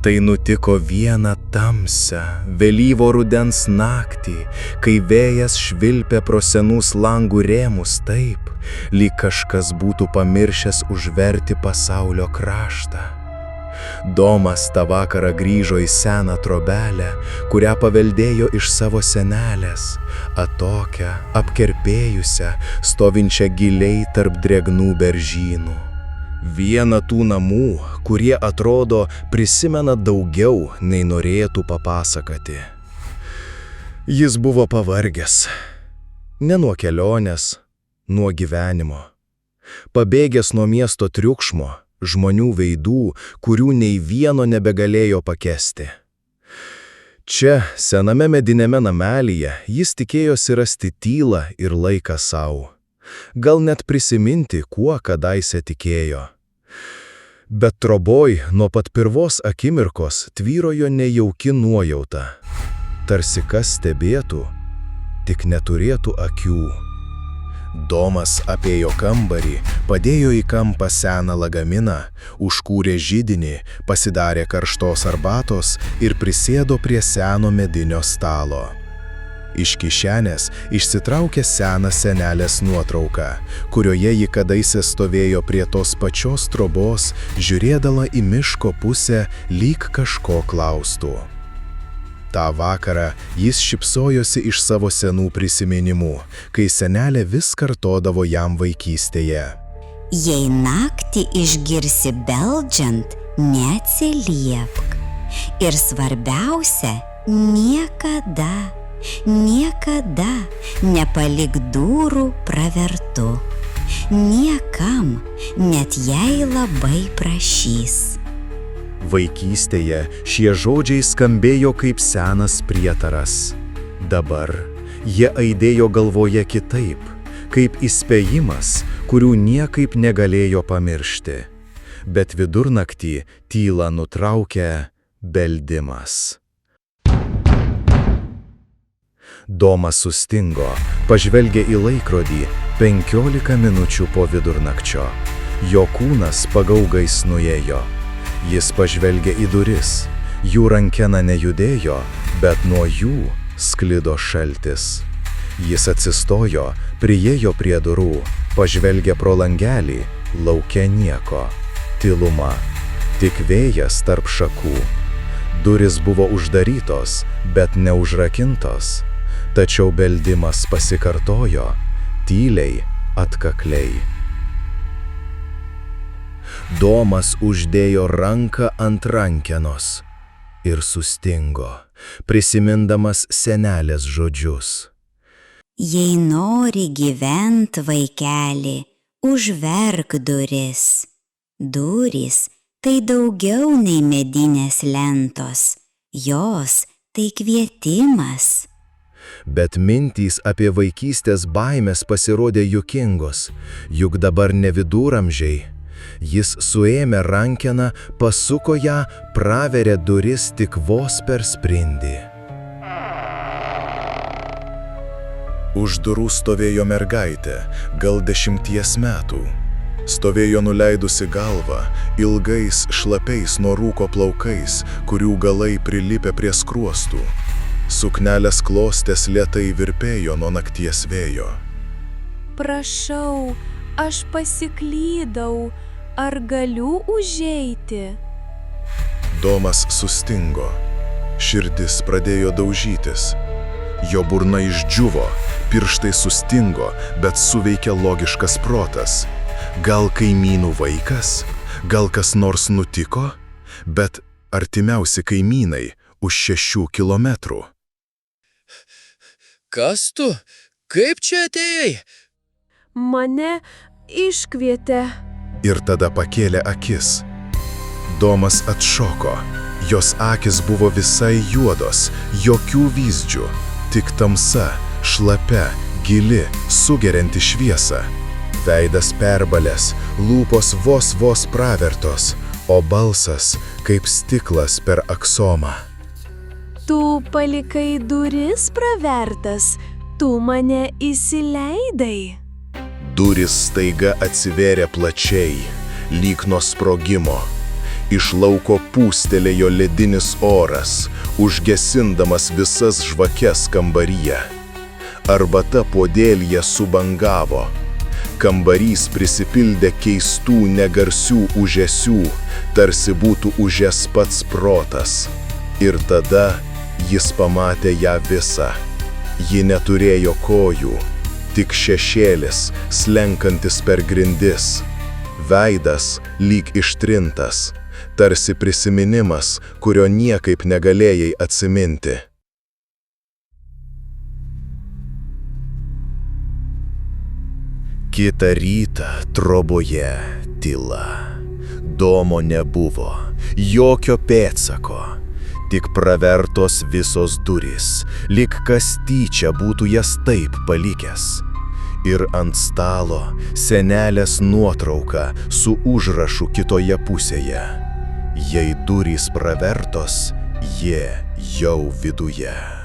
Tai nutiko vieną tamsią, vėlyvo rudens naktį, kai vėjas švilpė pro senus langų rėmus taip, lyg kažkas būtų pamiršęs užverti pasaulio kraštą. Domas tą vakarą grįžo į seną trobelę, kurią paveldėjo iš savo senelės, atokią, apkerpėjusią, stovinčią giliai tarp drėgnų beržynų. Vieną tų namų, kurie atrodo prisimena daugiau, nei norėtų papasakoti. Jis buvo pavargęs. Ne nuo kelionės, nuo gyvenimo. Pabėgęs nuo miesto triukšmo, žmonių veidų, kurių nei vieno nebegalėjo pakęsti. Čia, sename medinėme namelyje, jis tikėjosi rasti tylą ir laiką sau. Gal net prisiminti, kuo kadaise tikėjo. Bet troboj nuo pat pirmos akimirkos tvyrojo nejauki nuojauta. Tarsi kas stebėtų, tik neturėtų akių. Domas apėjo kambarį, padėjo į kampą seną lagaminą, užkūrė židinį, pasidarė karštos arbatos ir prisėdo prie seno medinio stalo. Iš kišenės išsitraukė seną senelės nuotrauką, kurioje ji kadaise stovėjo prie tos pačios trobos, žiūrėdama į miško pusę, lyg kažko klaustų. Ta vakarą jis šypsojosi iš savo senų prisiminimų, kai senelė vis kartodavo jam vaikystėje. Jei naktį išgirsi beldžiant, neatsiliepk. Ir svarbiausia, niekada nepalik durų pravertų. Niekam, net jei labai prašys. Vaikystėje šie žodžiai skambėjo kaip senas prietaras. Dabar jie aidėjo galvoje kitaip, kaip įspėjimas, kurių niekaip negalėjo pamiršti. Bet vidurnaktį tylą nutraukė beldimas. Domas sustingo, pažvelgė į laikrodį 15 minučių po vidurnakčio. Jo kūnas pagaugais nuėjo. Jis pažvelgė į duris. Jų rankena nejudėjo, bet nuo jų sklido šaltis. Jis atsistojo, priėjo prie durų, pažvelgė pro langelį, lauke nieko. Tyluma, tik vėjas tarp šakų. Durys buvo uždarytos, bet neužrakintos. Tačiau beldimas pasikartojo, tyliai, atkakliai. Domas uždėjo ranką ant rankenos ir sustingo, prisimindamas senelės žodžius. Jei nori gyvent, vaikeli, užverk duris. Durys tai daugiau nei medinės lentos, jos tai kvietimas. Bet mintys apie vaikystės baimės pasirodė juokingos, juk dabar ne viduramžiai. Jis suėmė rankeną, pasuko ją, praverė duris tik vos per sprindį. Už durų stovėjo mergaitė, gal 10 metų. Stovėjo nuleidusi galvą, ilgais, šlapiais nuo rūko plaukais, kurių galai prilipę prie skruostų. Suknelės klostės lėtai virpėjo nuo nakties vėjo. Prašau, aš pasiklydau, ar galiu užeiti? Domas sustingo. Širdis pradėjo daužytis. Jo burna išdžiuvo, pirštai sustingo, bet suveikė logiškas protas. Gal kaimynų vaikas? Gal kas nors nutiko? Bet artimiausi kaimynai už 6 kilometrų. Kas tu? Kaip čia atėjai? Mane iškvietė. Ir tada pakėlė akis. Domas atšoko. Jos akis buvo visai juodos, jokių vyzdžių, tik tamsa, šlapia, gili, sugerianti šviesą. Veidas perbalęs, lūpos vos pravertos, o balsas kaip stiklas per aksomą. Tu palikai duris pravertas, tu mane įsileidai. Durys staiga atsivėrė plačiai, lyg nuo sprogimo. Iš lauko pūstelėjo ledinis oras, užgesindamas visas žvakes kambaryje. Arbata puodelyje subangavo. Kambarys prisipildė keistų negarsių ūžesių, tarsi būtų ūžęs pats protas. Ir tada jis pamatė ją visą. Ji neturėjo kojų, tik šešėlis, slenkantis per grindis. Veidas lyg ištrintas, tarsi prisiminimas, kurio niekaip negalėjai atsiminti. Kitą rytą troboje tyla. Domo nebuvo, jokio pėdsako. Tik pravertos visos durys, lyg kas tyčia būtų jas taip palikęs. Ir ant stalo senelės nuotrauka su užrašu kitoje pusėje. Jei durys pravertos, jie jau viduje.